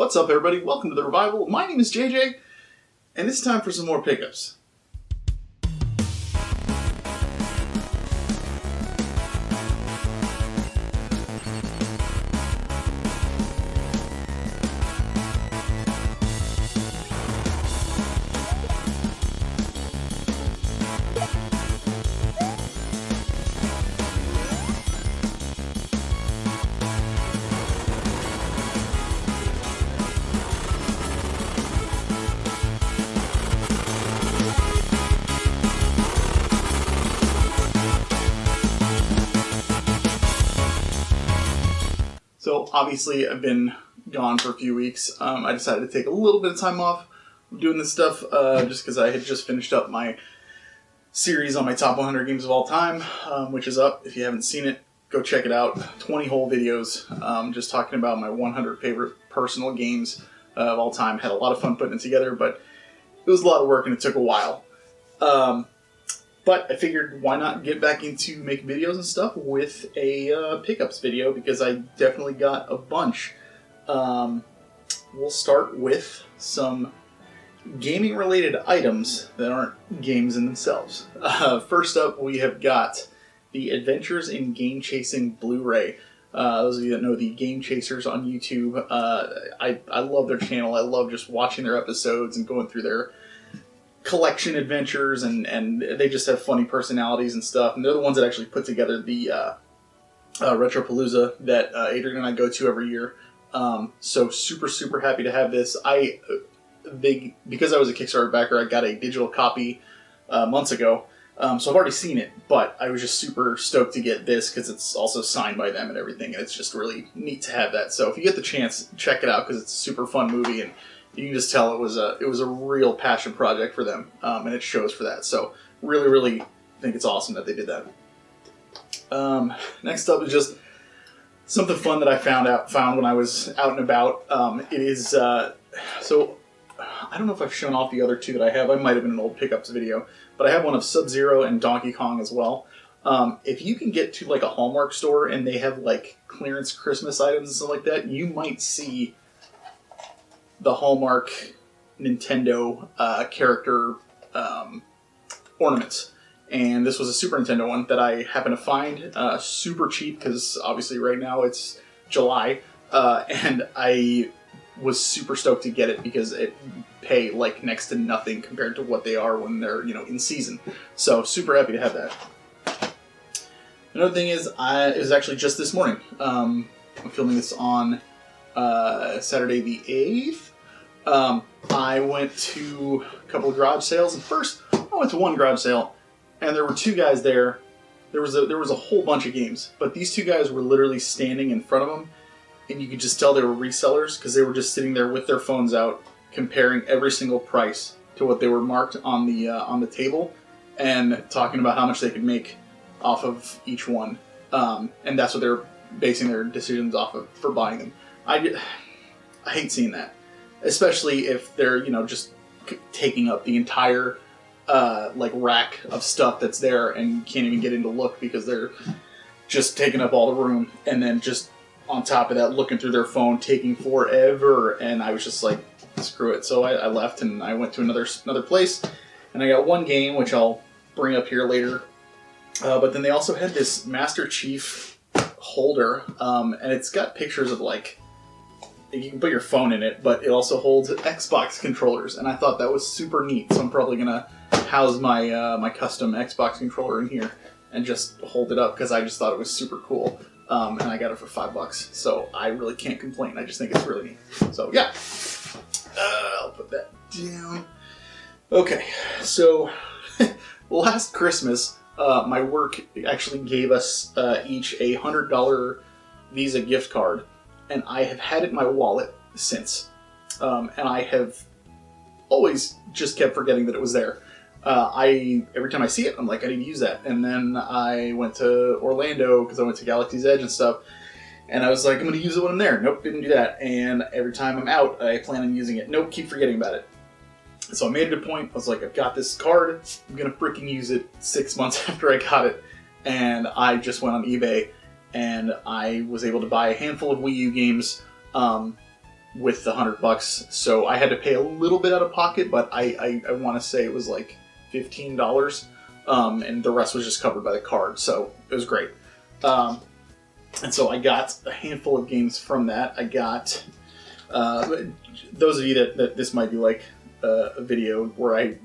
What's up, everybody? Welcome to The Revival. My name is JJ, and it's time for some more pickups. So obviously I've been gone for a few weeks. I decided to take a little bit of time off doing this stuff just because I had just finished up my series on my top 100 games of all time, which is up. If you haven't seen it, go check it out. 20 whole videos just talking about my 100 favorite personal games of all time. Had a lot of fun putting it together, but it was a lot of work and it took a while. But I figured, why not get back into making videos and stuff with a pickups video, because I definitely got a bunch. We'll start with some gaming-related items that aren't games in themselves. First up, we have got the Adventures in Game Chasing Blu-ray. Those of you that know the Game Chasers on YouTube, I love their channel. I love just watching their episodes and going through their collection adventures, and they just have funny personalities and stuff, and they're the ones that actually put together the Retropalooza that Adrian and I go to every year. So super happy to have this. Because I was a Kickstarter backer, I got a digital copy months ago, so I've already seen it, but I was just super stoked to get this because it's also signed by them and everything, and it's just really neat to have that. So if you get the chance, check it out, because it's a super fun movie, and you can just tell it was a real passion project for them, and it shows for that. So really think it's awesome that they did that. Next up is just something fun that I found when I was out and about. It is so I don't know if I've shown off the other two that I have. I might have been an old pickups video, but I have one of Sub-Zero and Donkey Kong as well. If you can get to like a Hallmark store and they have like clearance Christmas items and stuff like that, you might see the Hallmark Nintendo character ornaments. And this was a Super Nintendo one that I happened to find super cheap, because obviously right now it's July, and I was super stoked to get it because it pay like next to nothing compared to what they are when they're in season. So super happy to have that. Another thing is, it was actually just this morning. I'm filming this on Saturday the 8th. I went to a couple of garage sales, and first I went to one garage sale, and there were two guys there. There was a whole bunch of games, but these two guys were literally standing in front of them, and you could just tell they were resellers, because they were just sitting there with their phones out, comparing every single price to what they were marked on the table, and talking about how much they could make off of each one, and that's what they're basing their decisions off of for buying them. I hate seeing that. Especially if they're, just taking up the entire, rack of stuff that's there, and you can't even get in to look because they're just taking up all the room, and then just on top of that, looking through their phone, taking forever, and I was just like, screw it. So I left, and I went to another place, and I got one game, which I'll bring up here later, but then they also had this Master Chief holder, and it's got pictures of, you can put your phone in it, but it also holds Xbox controllers, and I thought that was super neat. So I'm probably gonna house my my custom Xbox controller in here and just hold it up, because I just thought it was super cool, and I got it for $5. So I really can't complain. I just think it's really neat. So yeah, I'll put that down. Okay, so last Christmas, my work actually gave us each a $100 Visa gift card. And I have had it in my wallet since. And I have always just kept forgetting that it was there. Every time I see it, I'm like, I need to use that. And then I went to Orlando, because I went to Galaxy's Edge and stuff. And I was like, I'm going to use it when I'm there. Nope, didn't do that. And every time I'm out, I plan on using it. Nope, keep forgetting about it. So I made it a point. I was like, I've got this card. I'm going to freaking use it 6 months after I got it. And I just went on eBay, and I was able to buy a handful of Wii U games with the $100, so I had to pay a little bit out of pocket, but I want to say it was like $15, and the rest was just covered by the card, so it was great. And so I got a handful of games from that. I got those of you that this might be like a video where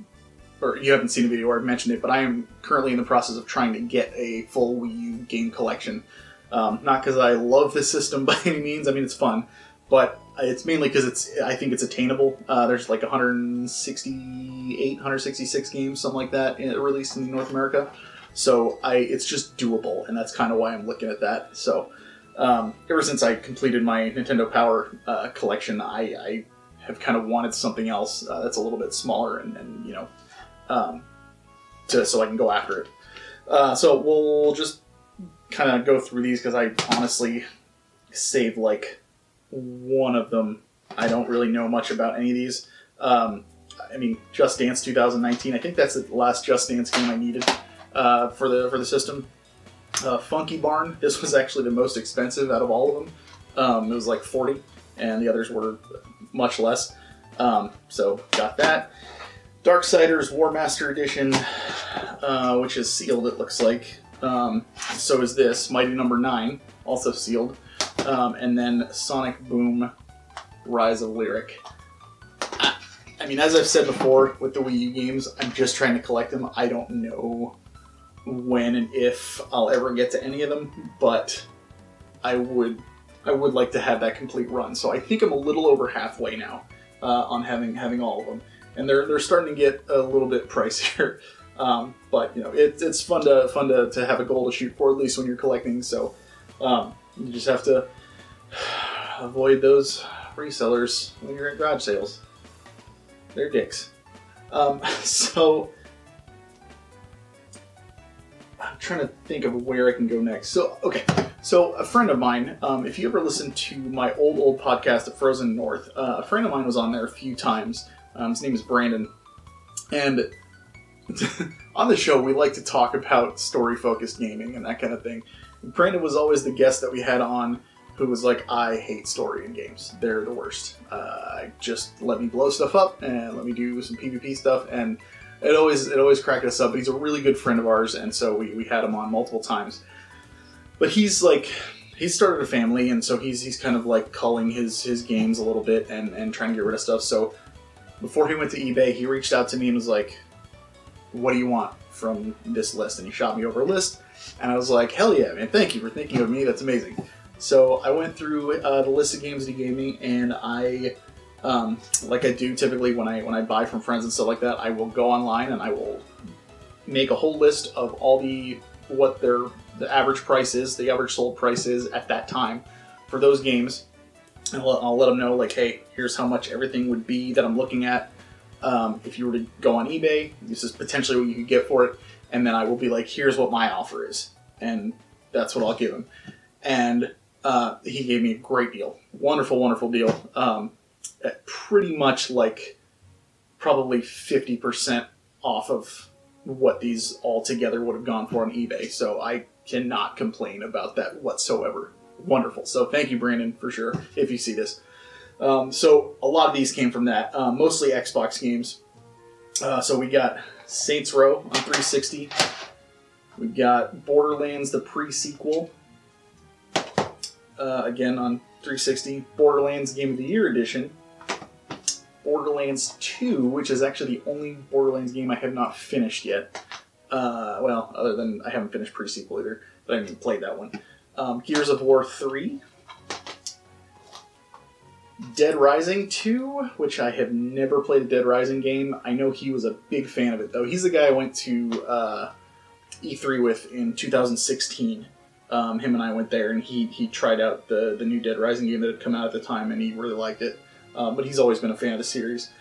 or you haven't seen a video where I've mentioned it, but I am currently in the process of trying to get a full Wii U game collection. Not because I love this system by any means. I mean, it's fun, but it's mainly because I think it's attainable. There's like 168, 166 games, something like that, released in North America. So it's just doable, and that's kind of why I'm looking at that. So ever since I completed my Nintendo Power collection, I have kind of wanted something else that's a little bit smaller and you know, so I can go after it. So we'll just kind of go through these because I honestly saved like one of them. I don't really know much about any of these. I mean, Just Dance 2019. I think that's the last Just Dance game I needed for the system. Funky Barn. This was actually the most expensive out of all of them. It was like $40, and the others were much less. So got that. Darksiders War Master Edition, which is sealed. It looks like. So is this Mighty Number 9, also sealed. And then Sonic Boom Rise of Lyric. I mean, as I've said before with the Wii U games, I'm just trying to collect them. I don't know when and if I'll ever get to any of them, but I would like to have that complete run. So I think I'm a little over halfway now on having all of them, and they're starting to get a little bit pricier. But you know, it's fun to have a goal to shoot for, at least when you're collecting. So you just have to avoid those resellers when you're at garage sales. They're dicks. So I'm trying to think of where I can go next. So okay, so a friend of mine, if you ever listen to my old podcast at Frozen North, a friend of mine was on there a few times. His name is Brandon, and on the show, we like to talk about story-focused gaming and that kind of thing. Brandon was always the guest that we had on who was like, I hate story in games. They're the worst. Just let me blow stuff up and let me do some PvP stuff. And it always cracked us up. He's a really good friend of ours, and so we had him on multiple times. But he's started a family, and so he's kind of like culling his games a little bit and trying to get rid of stuff. So before he went to eBay, he reached out to me and was like, what do you want from this list? And he shot me over a list, and I was like, hell yeah, man, thank you for thinking of me, that's amazing. So I went through the list of games that he gave me, and I, like I do typically when I buy from friends and stuff like that, I will go online and I will make a whole list of all what the average price is, the average sold price is at that time for those games, and I'll let them know, like, hey, here's how much everything would be that I'm looking at. If you were to go on eBay, this is potentially what you could get for it, and then I will be like, here's what my offer is, and that's what I'll give him. And he gave me a great deal, wonderful deal, at pretty much like probably 50% off of what these all together would have gone for on eBay, so I cannot complain about that whatsoever. Wonderful. So thank you, Brandon, for sure, if you see this. So a lot of these came from that, mostly Xbox games. So we got Saints Row on 360. We got Borderlands, the pre-sequel, again on 360. Borderlands Game of the Year Edition. Borderlands 2, which is actually the only Borderlands game I have not finished yet. Well, other than I haven't finished pre-sequel either, but I haven't even played that one. Gears of War 3. Dead Rising 2, which I have never played a Dead Rising game. I know he was a big fan of it, though. He's the guy I went to E3 with in 2016. Him and I went there, and he tried out the new Dead Rising game that had come out at the time, and he really liked it. But he's always been a fan of the series.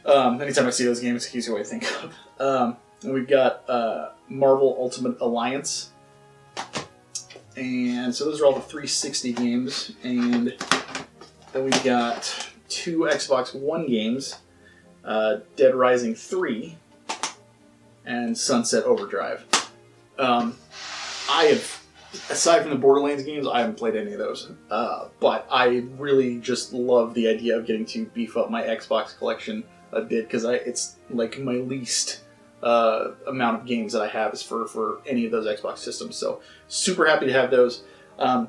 Anytime I see those games, he's who I think of. And we've got Marvel Ultimate Alliance. And so those are all the 360 games. And then we've got 2 Xbox One games, Dead Rising 3 and Sunset Overdrive. I have aside from the Borderlands games, I haven't played any of those. But I really just love the idea of getting to beef up my Xbox collection a bit, because it's like my least amount of games that I have is for any of those Xbox systems. So super happy to have those. I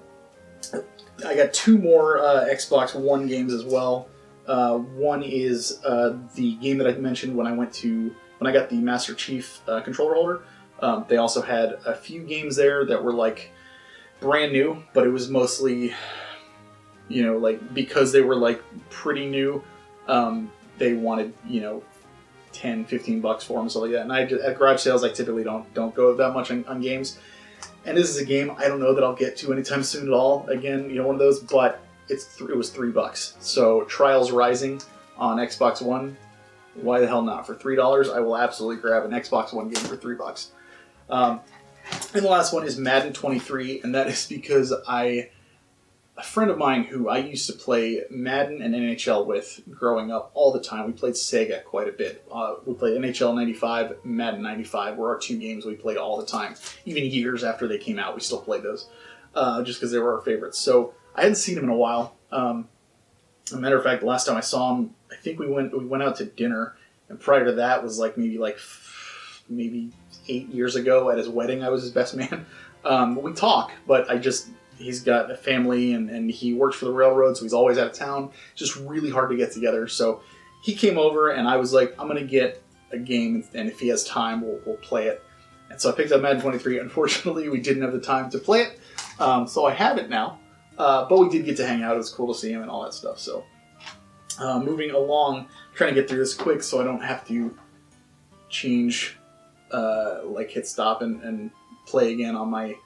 got 2 more Xbox One games as well. One is the game that I mentioned when I got the Master Chief controller holder. They also had a few games there that were like brand new, but it was mostly, like because they were like pretty new, they wanted, $10-15 for them, so like that. And at garage sales, I typically don't go that much on games. And this is a game I don't know that I'll get to anytime soon at all. Again, one of those, but it was $3. So Trials Rising on Xbox One, why the hell not? For $3, I will absolutely grab an Xbox One game for $3. And the last one is Madden 23, and that is because a friend of mine who I used to play Madden and NHL with growing up all the time, we played Sega quite a bit. We played NHL 95, Madden 95 were our 2 games we played all the time. Even years after they came out, we still played those, just because they were our favorites. So I hadn't seen him in a while. As a matter of fact, the last time I saw him, I think we went out to dinner, and prior to that was maybe 8 years ago at his wedding. I was his best man. We talk, but he's got a family and he works for the railroad, so he's always out of town. It's just really hard to get together. So he came over and I was like, I'm going to get a game, and if he has time, we'll play it. And so I picked up Madden 23. Unfortunately, we didn't have the time to play it, so I have it now. But we did get to hang out. It was cool to see him and all that stuff. So moving along, trying to get through this quick so I don't have to change, hit stop and play again on my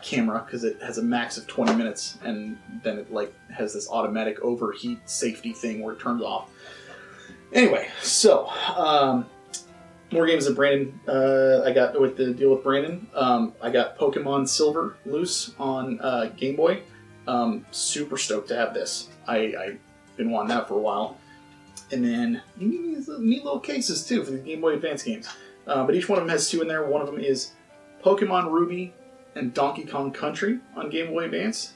camera, because it has a max of 20 minutes, and then it has this automatic overheat safety thing where it turns off. Anyway, so more games that Brandon I got with the deal with Brandon. I got Pokemon Silver loose on Game Boy. Super stoked to have this. I've been wanting that for a while. And then you need these neat little cases too for the Game Boy Advance games. But each one of them has 2 in there. One of them is Pokemon Ruby and Donkey Kong Country on Game Boy Advance.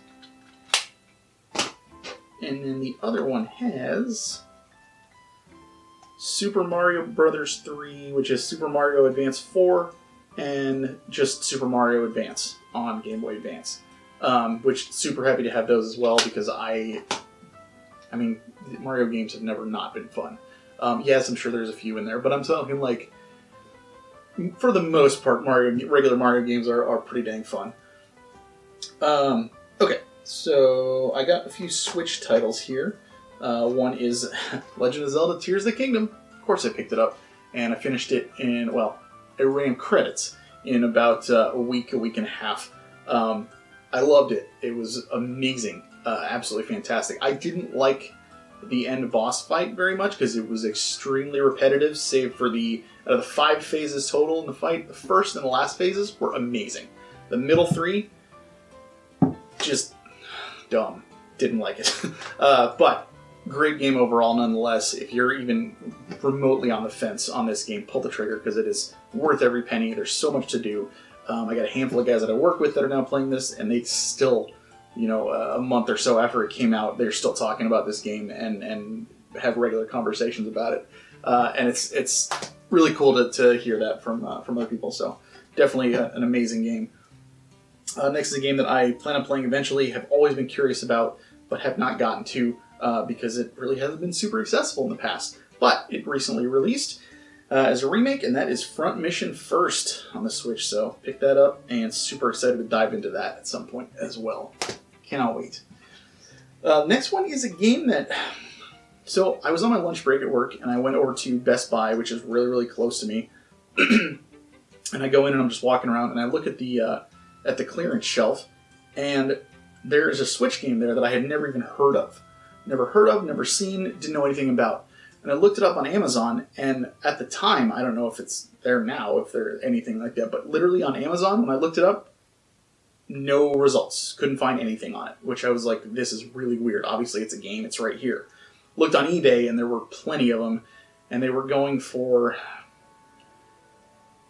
And then the other one has Super Mario Bros. 3, which is Super Mario Advance 4, and just Super Mario Advance on Game Boy Advance. Which super happy to have those as well, because I mean, Mario games have never not been fun. Yes, I'm sure there's a few in there, but I'm talking for the most part, regular Mario games are pretty dang fun. Okay, so I got a few Switch titles here. One is Legend of Zelda Tears of the Kingdom. Of course I picked it up, and I finished it it ran credits in about a week and a half. I loved it. It was amazing. Absolutely fantastic. I didn't like the end boss fight very much because it was extremely repetitive, save for out of the 5 phases total in the fight, the first and the last phases were amazing. The middle 3, just dumb. Didn't like it. But great game overall nonetheless. If you're even remotely on the fence on this game, pull the trigger, because it is worth every penny. There's so much to do. I got a handful of guys that I work with that are now playing this, and they still, a month or so after it came out, they're still talking about this game and have regular conversations about it. And it's really cool to hear that from other people. So definitely an amazing game. Next is a game that I plan on playing eventually, have always been curious about, but have not gotten to because it really hasn't been super accessible in the past. But it recently released as a remake, and that is Front Mission First on the Switch. So pick that up, and super excited to dive into that at some point as well. Cannot wait. Next one is a game that... So I was on my lunch break at work, and I went over to Best Buy, which is really, really close to me. And I go in, and I'm just walking around, and I look at the clearance shelf, and there is a Switch game there that I had never even heard of. Never seen, didn't know anything about. And I looked it up on Amazon, and at the time, I don't know if it's there now, if there's anything like that, but literally on Amazon, when I looked it up, no results. Couldn't find anything on it, which I was like, this is really weird. Obviously, it's a game. It's right here. Looked on eBay, and there were plenty of them, and they were going for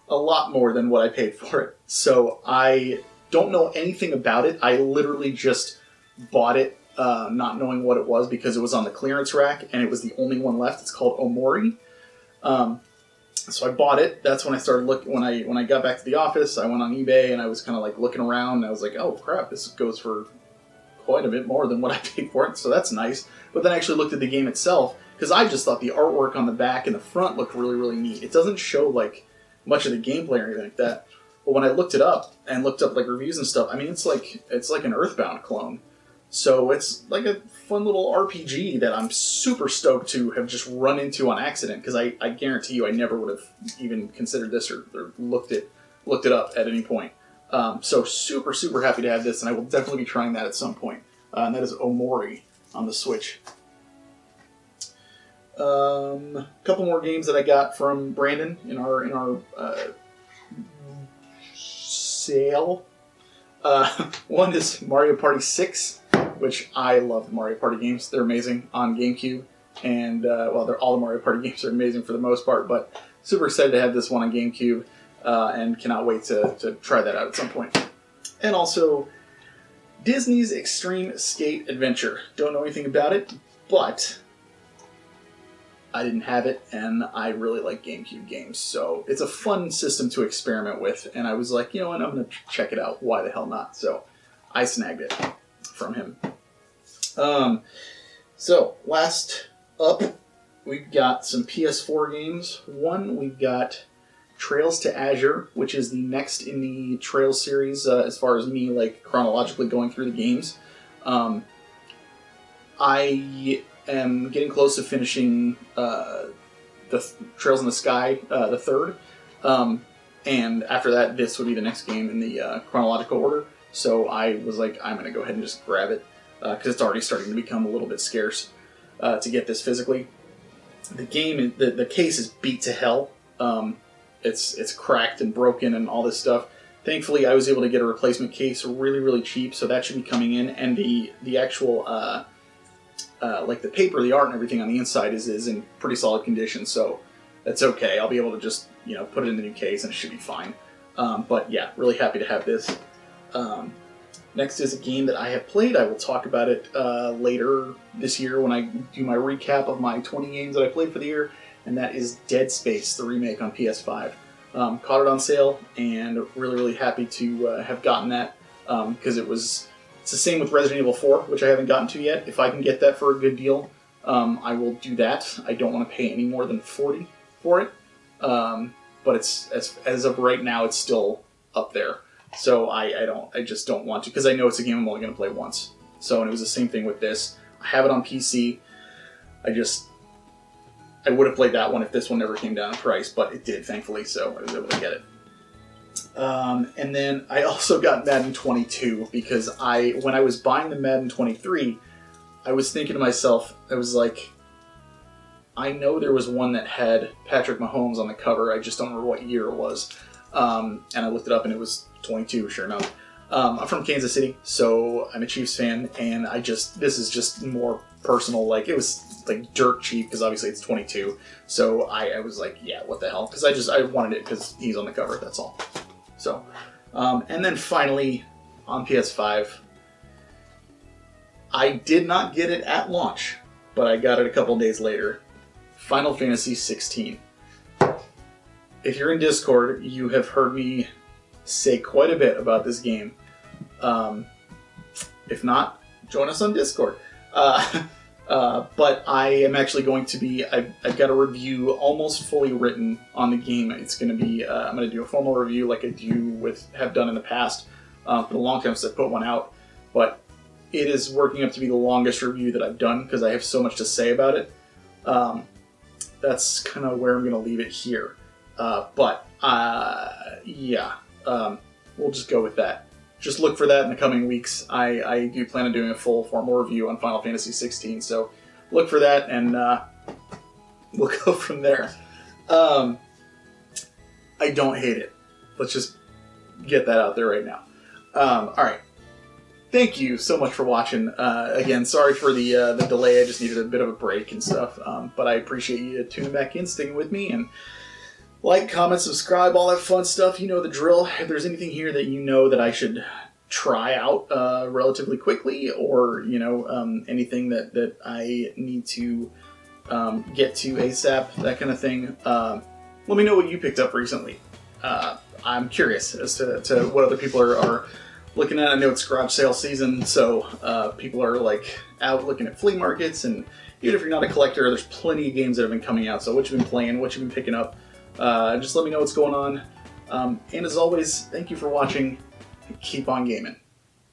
a lot more than what I paid for it. So I don't know anything about it. I literally just bought it, not knowing what it was because it was on the clearance rack and it was the only one left. It's called Omori. So I bought it. That's when I started looking. When I got back to the office, I went on eBay and I was kind of like looking around. And I was like, oh crap, this goes for quite a bit more than what I paid for it. So that's nice. But then I actually looked at the game itself because I just thought the artwork on the back and the front looked really, really neat. It doesn't show like much of the gameplay or anything like that. But when I looked it up and looked up like reviews and stuff, I mean, it's like an Earthbound clone. So it's like a fun little RPG that I'm super stoked to have just run into on accident because I guarantee you I never would have even considered this or looked it up at any point. So super, super happy to have this, and I will definitely be trying that at some point. And that is Omori on the Switch. A couple more games that I got from Brandon in our sale. One is Mario Party 6, which I love the Mario Party games. They're amazing on GameCube, and all the Mario Party games are amazing for the most part, but super excited to have this one on GameCube, and cannot wait to try that out at some point. And also, Disney's Extreme Skate Adventure. Don't know anything about it, but I didn't have it, and I really like GameCube games, so it's a fun system to experiment with, and I was like, you know what, I'm going to check it out. Why the hell not? So I snagged it from him. So last up, we've got some PS4 games. One, we've got Trails to Azure, which is the next in the Trails series, as far as me like chronologically going through the games. I am getting close to finishing the Trails in the Sky, the third, and after that, this would be the next game in the chronological order. So I was like, I'm going to go ahead and just grab it because it's already starting to become a little bit scarce to get this physically. The game, the case is beat to hell. It's cracked and broken and all this stuff. Thankfully, I was able to get a replacement case really, really cheap, so that should be coming in. And the actual like the paper, the art, and everything on the inside is in pretty solid condition, so that's okay. I'll be able to just put it in the new case and it should be fine. But yeah, really happy to have this. Next is a game that I have played. I will talk about it later this year when I do my recap of my 20 games that I played for the year, and that is Dead Space, the remake on PS5. Caught it on sale, and really, really happy to have gotten that because it's the same with Resident Evil 4, which I haven't gotten to yet. If I can get that for a good deal, I will do that. I don't want to pay any more than $40 for it, but it's as of right now, it's still up there. So I just don't want to, because I know it's a game I'm only going to play once. So, and it was the same thing with this. I have it on PC. I would have played that one if this one never came down in price, but it did, thankfully, so I was able to get it. And then I also got Madden 22 because when I was buying the Madden 23, I was thinking to myself, I was like, I know there was one that had Patrick Mahomes on the cover, I just don't remember what year it was. And I looked it up and it was 22, sure enough. I'm from Kansas City, so I'm a Chiefs fan, and this is just more personal, like, it was like dirt cheap because obviously it's 22, so I was like, yeah, what the hell, because I wanted it because he's on the cover, that's all. So, and then finally, on PS5, I did not get it at launch, but I got it a couple days later. Final Fantasy 16. If you're in Discord, you have heard me say quite a bit about this game. If not, join us on Discord. But I am actually going to be, I've got a review almost fully written on the game. It's going to be, I'm going to do a formal review like I have done in the past for a long time since I put one out. But it is working up to be the longest review that I've done because I have so much to say about it. That's kind of where I'm going to leave it here. We'll just go with that. Just look for that in the coming weeks. I do plan on doing a full formal review on Final Fantasy 16, so look for that, and we'll go from there. I don't hate it. Let's just get that out there right now. Alright. Thank you so much for watching. Again, sorry for the delay. I just needed a bit of a break and stuff, but I appreciate you tuning back in, sticking with me, and Like, comment, subscribe, all that fun stuff. You know the drill. If there's anything here that you know that I should try out relatively quickly, or anything that I need to get to ASAP, that kind of thing, let me know what you picked up recently. I'm curious as to what other people are looking at. I know it's garage sale season, so people are like out looking at flea markets, and even if you're not a collector, there's plenty of games that have been coming out. So what you've been playing, what you've been picking up, just let me know what's going on. And as always, thank you for watching. Keep on gaming.